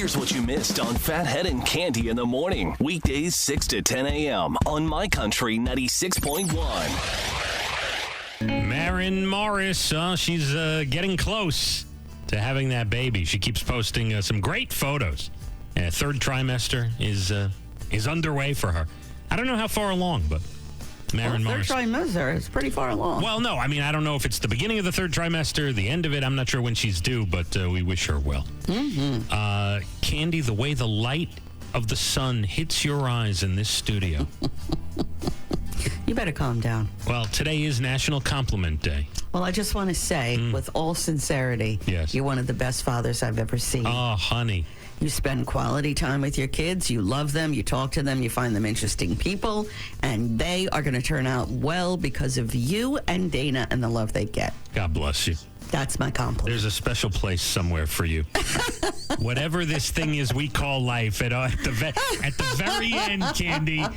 Here's what you missed on Phathead and Cande in the morning. Weekdays 6 to 10 a.m. on My Country 96.1. Maren Morris, she's getting close to having that baby. She keeps posting some great photos. Third trimester is underway for her. I don't know how far along, but Maren Morris. Third trimester is pretty far along. Well, no, I mean, I don't know if it's the beginning of the third trimester, the end of it. I'm not sure when she's due, but we wish her well. Mm-hmm. Cande, the way the light of the sun hits your eyes in this studio. You better calm down. Well, today is National Compliment Day. Well, I just want to say, with all sincerity, Yes. you're one of the best fathers I've ever seen. Oh, honey. You spend quality time with your kids. You love them. You talk to them. You find them interesting people. And they are going to turn out well because of you and Dana and the love they get. God bless you. That's my compliment. There's a special place somewhere for you. Whatever this thing is we call life, at the very end, Cande,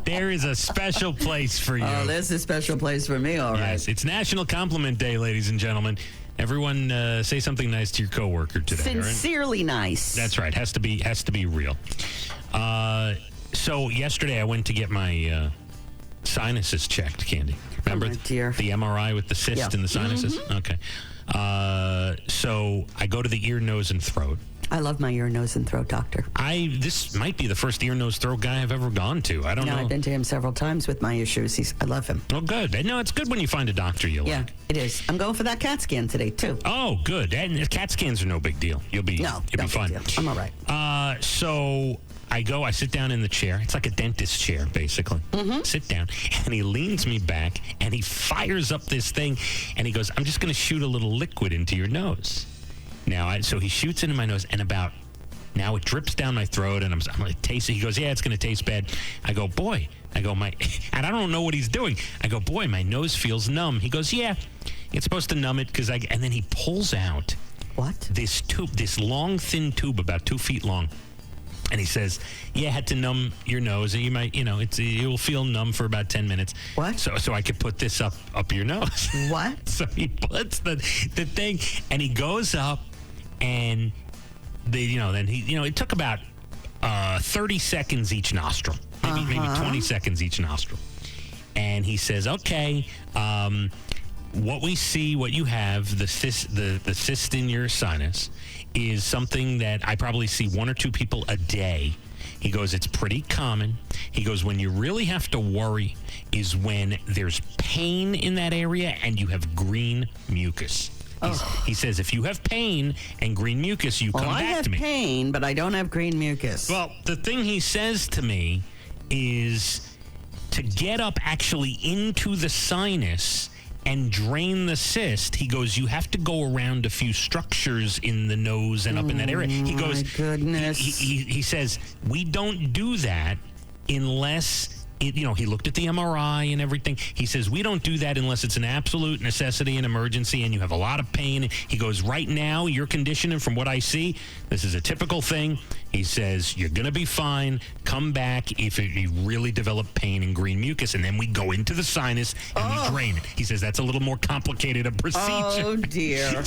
there is a special place for you. Oh, there's a special place for me, all right. Yes, it's National Compliment Day, ladies and gentlemen. Everyone, say something nice to your coworker today. Sincerely right? nice. That's right. Has to be real. So yesterday I went to get my sinuses checked, Cande. Remember dear. The MRI with the cyst in the sinuses? Mm-hmm. Okay. So I go to the ear, nose, and throat. I love my ear, nose, and throat doctor. This might be the first ear, nose, throat guy I've ever gone to. I don't know. I've been to him several times with my issues. I love him. Oh, good. No, it's good when you find a doctor you Yeah, like. it is. I'm going for that CAT scan today, too. Oh, good. And CAT scans are no big deal. You'll be No fine. big deal. I'm all right. So I sit down in the chair. It's like a dentist chair, basically. Mm-hmm. Sit down, and he leans me back, and he fires up this thing, and he goes, I'm just going to shoot a little liquid into your nose. So he shoots into my nose, and now it drips down my throat, and I'm like, taste it. He goes, yeah, it's going to taste bad. I go, boy. And I don't know what he's doing. I go, boy, my nose feels numb. He goes, yeah, it's supposed to numb it, and then he pulls out What? this tube, this long, thin tube, about 2 feet long. And he says, yeah, I had to numb your nose, and you might, it will feel numb for about 10 minutes. What? So I could put this up your nose. What? So he puts the thing, and he goes up, and it took about 30 seconds each nostril, maybe 20 seconds each nostril. And he says, okay, what we see, what you have, the cyst in your sinus, is something that I probably see 1 or 2 people a day. He goes, it's pretty common. He goes, when you really have to worry is when there's pain in that area and you have green mucus. He says, if you have pain and green mucus, you come back to me. I have pain, but I don't have green mucus. Well, the thing he says to me is to get up actually into the sinus and drain the cyst. He goes, you have to go around a few structures in the nose and up in that area. He goes, my goodness. He says, we don't do that unless... he looked at the MRI and everything. He says, we don't do that unless it's an absolute necessity and emergency and you have a lot of pain. He goes, right now, your condition, and from what I see, this is a typical thing. He says, you're going to be fine. Come back if you really develop pain and green mucus, and then we go into the sinus and we drain it. He says, that's a little more complicated a procedure. Oh, dear.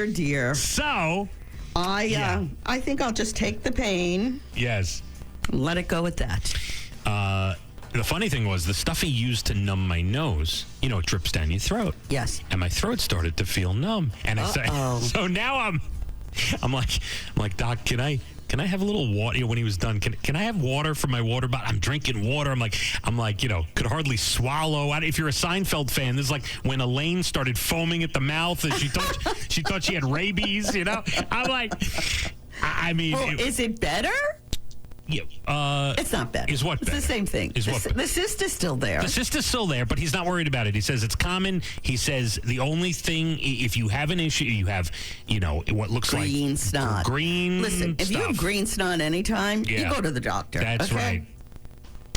dear. So, I think I'll just take the pain. Yes. And let it go at that. The funny thing was, the stuff he used to numb my nose, it drips down your throat. Yes. And my throat started to feel numb. And I said, so now I'm like, Doc, can I have a little water? When he was done, can I have water from my water bottle? I'm drinking water. I'm like, could hardly swallow. If you're a Seinfeld fan, this is like when Elaine started foaming at the mouth and she thought she had rabies. I'm like, is it better? Yeah, it's not better. Is what better? It's the same thing. The cyst is still there. The cyst is still there, but he's not worried about it. He says it's common. He says the only thing, if you have an issue, you have, what looks like green snot. Listen, if you have green snot anytime, you go to the doctor. That's right.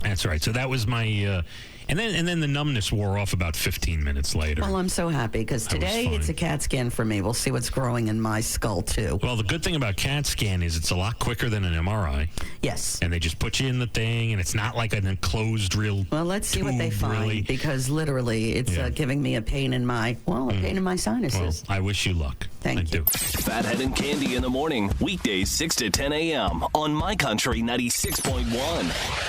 That's right. So that was my, And then the numbness wore off about 15 minutes later. Well, I'm so happy because today it's a CAT scan for me. We'll see what's growing in my skull, too. Well, the good thing about CAT scan is it's a lot quicker than an MRI. Yes. And they just put you in the thing, and it's not like an enclosed real Well, let's see what they tube, find, really. because literally it's giving me a pain in my, pain in my sinuses. Well, I wish you luck. Thank I you. do. Phathead and Cande in the morning, weekdays 6 to 10 a.m. on My Country 96.1.